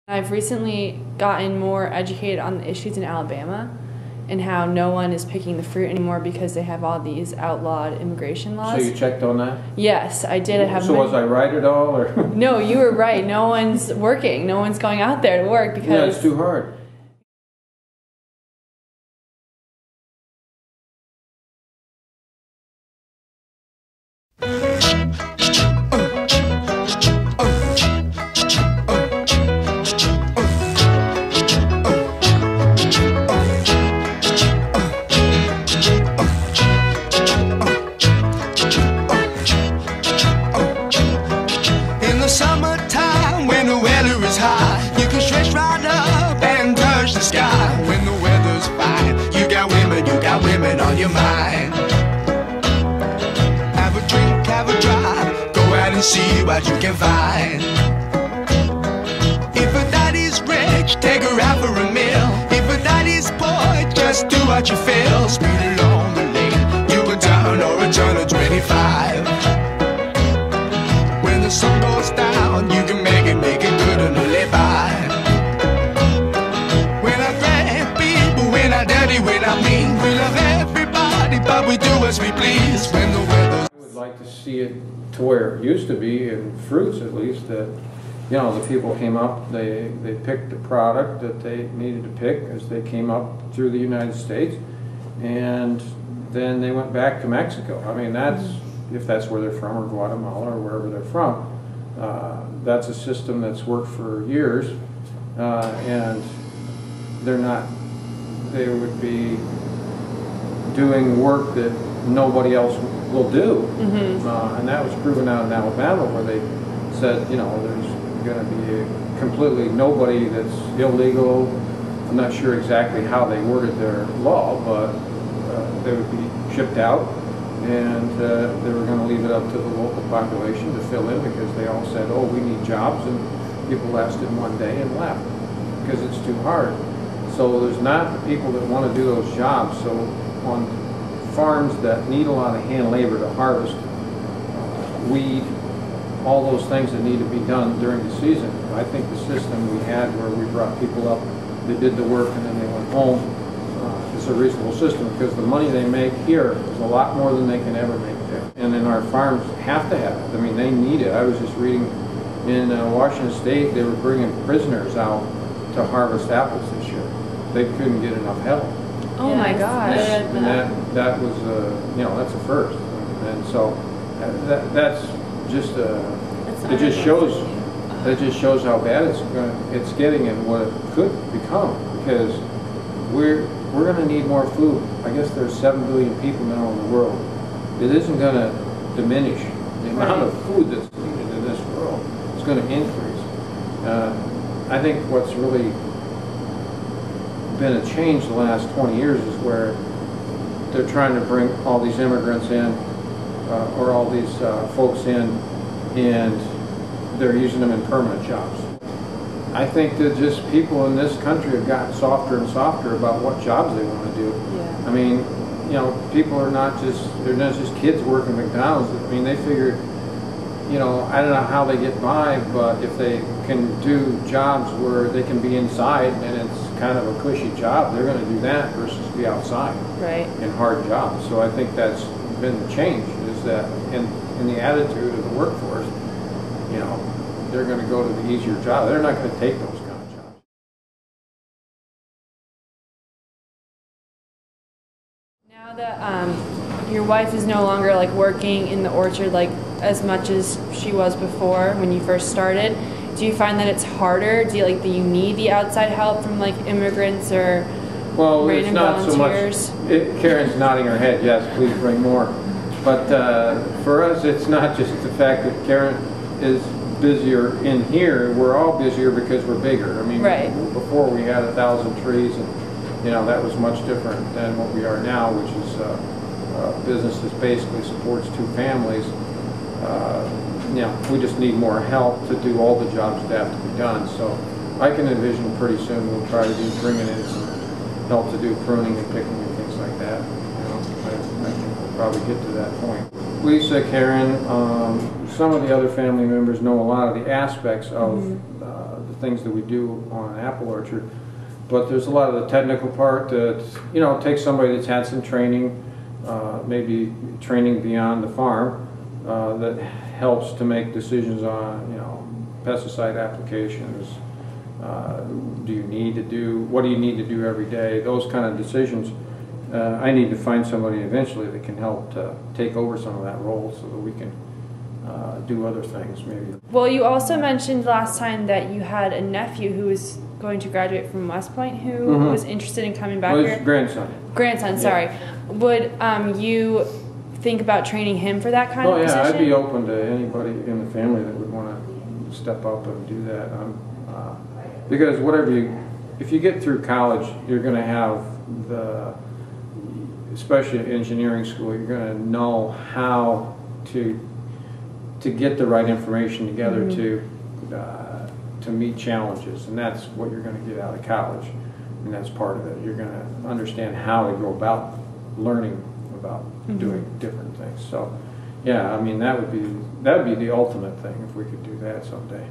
I've recently gotten more educated on the issues in Alabama and how no one is picking the fruit anymore because they have all these outlawed immigration laws. So you checked on that? Yes, I did. So was I right at all? Or? No, you were right. No one's working. No one's going out there to work because... Yeah, it's too hard. Summertime, when the weather is high, you can stretch right up and touch the sky. When the weather's fine, you got women on your mind. Have a drink, have a drive, go out and see what you can find. If a daddy's rich, take her out for a meal. If a daddy's poor, just do what you feel. Speed along the lane, you can turn or a turn of 25. When the sun goes down, you can make it good and live by. We're not great people, we're not dirty, we're not mean. We love everybody, but we do as we please. When the weather's... I would like to see it to where it used to be, in fruits at least, that, you know, the people came up, they picked the product that they needed to pick as they came up through the United States, and then they went back to Mexico. I mean, that's, if that's where they're from, or Guatemala, or wherever they're from. That's a system that's worked for years, and they would be doing work that nobody else will do. And that was proven out in Alabama, where they said, you know, there's going to be completely nobody that's illegal. I'm not sure exactly how they worded their law, but they would be shipped out, and they were going to leave it up to the local population to fill in, because they all said, oh, we need jobs, and people lasted one day and left because it's too hard. So there's not the people that want to do those jobs. So on farms that need a lot of hand labor to harvest, weed, all those things that need to be done during the season, I think the system we had where we brought people up, they did the work and then they went home, is a reasonable system, because the money they make here is a lot more than they can ever make there. And then our farms have to have it. I mean, they need it. I was just reading in Washington State, they were bringing prisoners out to harvest apples this year. They couldn't get enough help. Oh my gosh. And that was, you know, that's a first. And so that's just, it just shows how bad it's getting and what it could become, because we're going to need more food. I guess there's 7 billion people now in the world. It isn't going to diminish. The amount of food that's needed in this world is going to increase. I think what's really been a change the last 20 years is where they're trying to bring all these immigrants in, or all these folks in, and they're using them in permanent jobs. I think that just people in this country have gotten softer and softer about what jobs they want to do. Yeah. I mean, you know, people are they're not just kids working McDonald's. I mean, they figure, you know, I don't know how they get by, but if they can do jobs where they can be inside and it's kind of a cushy job, they're going to do that versus be outside. Right. In hard jobs. So I think that's been the change, is that in the attitude of the workforce, you know, they're going to go to the easier job. They're not going to take those kind of jobs. Now that your wife is no longer like working in the orchard like as much as she was before when you first started, do you find that it's harder? Do you need the outside help from like immigrants or random volunteers? So much. Karen's nodding her head. Yes, please bring more. But for us, it's not just the fact that Karen is busier in here. We're all busier because we're bigger. I mean, before we had 1,000 trees, and you know, that was much different than what we are now, which is a business that basically supports 2 families. You know, we just need more help to do all the jobs that have to be done. So I can envision pretty soon we'll try to be bringing in some help to do pruning and picking and things like that. You know, I think we'll probably get to that point. Lisa, Karen, some of the other family members know a lot of the aspects of the things that we do on an apple orchard. But there's a lot of the technical part that, you know, takes somebody that's had some training, maybe training beyond the farm, that helps to make decisions on, you know, pesticide applications. What do you need to do every day? Those kind of decisions. I need to find somebody eventually that can help to take over some of that role so that we can do other things maybe. Well, you also mentioned last time that you had a nephew who was going to graduate from West Point who was interested in coming back here. Grandson. Grandson, sorry. Would you think about training him for that kind of position? Oh yeah, I'd be open to anybody in the family that would want to step up and do that. Because if you get through college, you're going to have especially at engineering school, you're going to know how to get the right information together to meet challenges, and that's what you're going to get out of college, and that's part of it. You're going to understand how to go about learning about doing different things. So, yeah, I mean that would be the ultimate thing if we could do that someday.